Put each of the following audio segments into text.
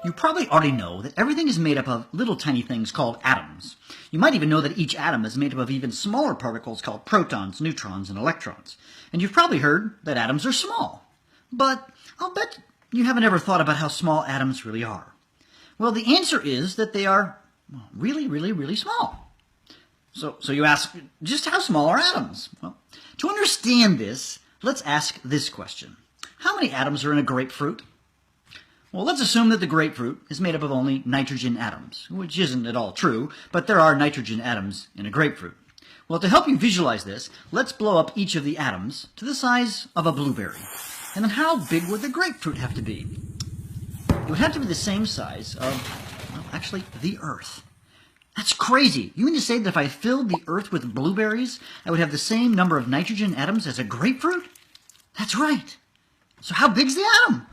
You probably already know that everything is made up of little tiny things called atoms. You might even know that each atom is made up of even smaller particles called protons, neutrons, and electrons. And you've probably heard that atoms are small. But I'll bet you haven't ever thought about how small atoms really are. Well, the answer is that they are really, really, really small. So you ask, just how small are atoms? Well, to understand this, let's ask this question. How many atoms are in a grapefruit? Well, let's assume that the grapefruit is made up of only nitrogen atoms, which isn't at all true, but there are nitrogen atoms in a grapefruit. Well, to help you visualize this, let's blow up each of the atoms to the size of a blueberry. And then how big would the grapefruit have to be? It would have to be the same size of, well, actually, the Earth. That's crazy. You mean to say that if I filled the Earth with blueberries, I would have the same number of nitrogen atoms as a grapefruit? That's right. So how big's the atom?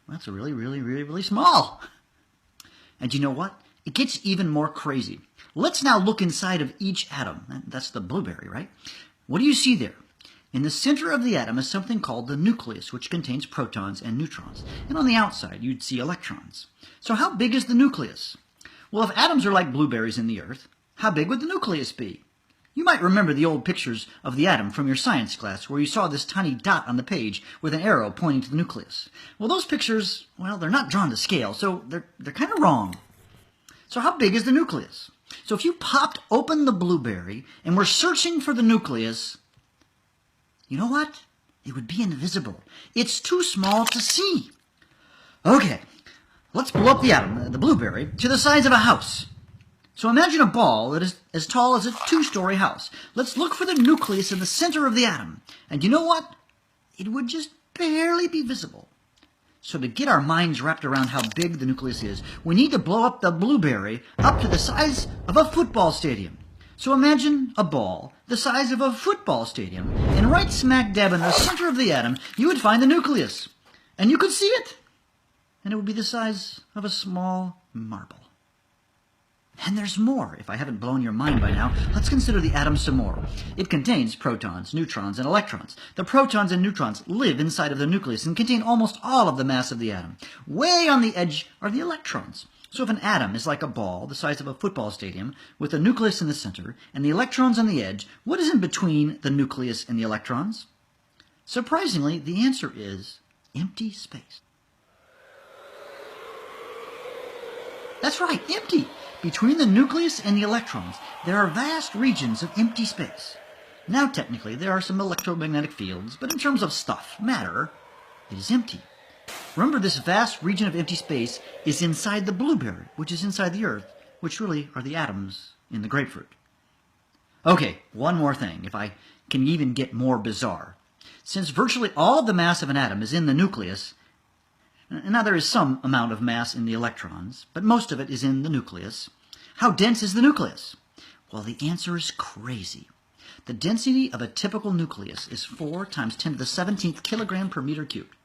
Well, that's really, really, really, really small. And you know what? It gets even more crazy. Let's now look inside of each atom. That's the blueberry, right? What do you see there? In the center of the atom is something called the nucleus, which contains protons and neutrons. And on the outside, you'd see electrons. So how big is the nucleus? Well, if atoms are like blueberries in the Earth, how big would the nucleus be? You might remember the old pictures of the atom from your science class where you saw this tiny dot on the page with an arrow pointing to the nucleus. Well, those pictures, well, they're not drawn to scale, so they're kind of wrong. So how big is the nucleus? So if you popped open the blueberry and were searching for the nucleus, you know what? It would be invisible. It's too small to see. Okay, let's blow up the atom, the blueberry, to the size of a house. So imagine a ball that is as tall as a two-story house. Let's look for the nucleus in the center of the atom. And you know what? It would just barely be visible. So to get our minds wrapped around how big the nucleus is, we need to blow up the blueberry up to the size of a football stadium. So imagine a ball the size of a football stadium, and right smack dab in the center of the atom, you would find the nucleus. And you could see it. And it would be the size of a small marble. And there's more. If I haven't blown your mind by now, let's consider the atom some more. It contains protons, neutrons, and electrons. The protons and neutrons live inside of the nucleus and contain almost all of the mass of the atom. Way on the edge are the electrons. So if an atom is like a ball the size of a football stadium with the nucleus in the center and the electrons on the edge, what is in between the nucleus and the electrons? Surprisingly, the answer is empty space. That's right, empty. Between the nucleus and the electrons, there are vast regions of empty space. Now, technically, there are some electromagnetic fields, but in terms of stuff, matter, it is empty. Remember, this vast region of empty space is inside the blueberry, which is inside the Earth, which really are the atoms in the grapefruit. Okay, one more thing, if I can even get more bizarre. Since virtually all of the mass of an atom is in the nucleus, now there is some amount of mass in the electrons, but most of it is in the nucleus. How dense is the nucleus? Well, the answer is crazy. The density of a typical nucleus is 4 times 10 to the 17th kilogram per meter cubed.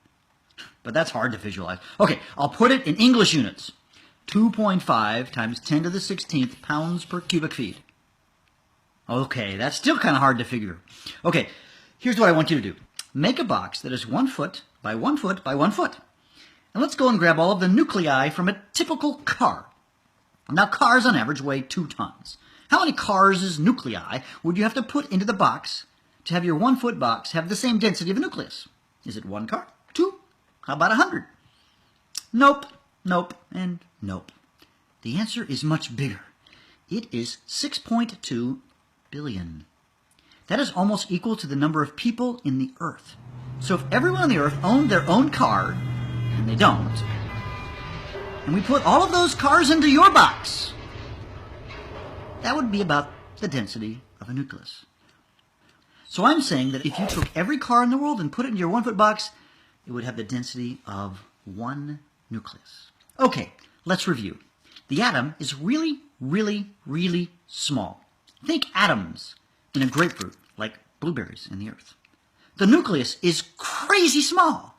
But that's hard to visualize. Okay, I'll put it in English units. 2.5 times 10 to the 16th pounds per cubic feet. Okay, that's still kind of hard to figure. Okay, here's what I want you to do. Make a box that is 1 foot by 1 foot by 1 foot. And let's go and grab all of the nuclei from a typical car. Now, cars on average weigh 2 tons. How many cars' nuclei would you have to put into the box to have your 1 foot box have the same density of a nucleus? Is it 1 car? 2? How about 100? Nope, nope, and nope. The answer is much bigger. It is 6.2 billion. That is almost equal to the number of people in the Earth. So if everyone on the Earth owned their own car, and they don't, and we put all of those cars into your box, that would be about the density of a nucleus. So I'm saying that if you took every car in the world and put it in your 1 foot box, it would have the density of 1 nucleus. Okay, let's review. The atom is really, really, really small. Think atoms in a grapefruit, like blueberries in the Earth. The nucleus is crazy small.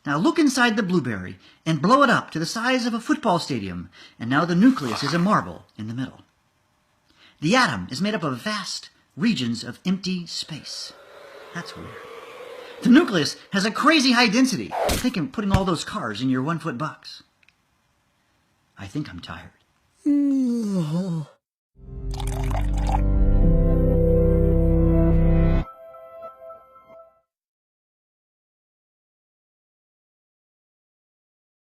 Now look inside the blueberry and blow it up to the size of a football stadium, and now the nucleus is a marble in the middle. The atom is made up of vast regions of empty space. That's weird. The nucleus has a crazy high density. Think of putting all those cars in your 1-foot box. I think I'm tired.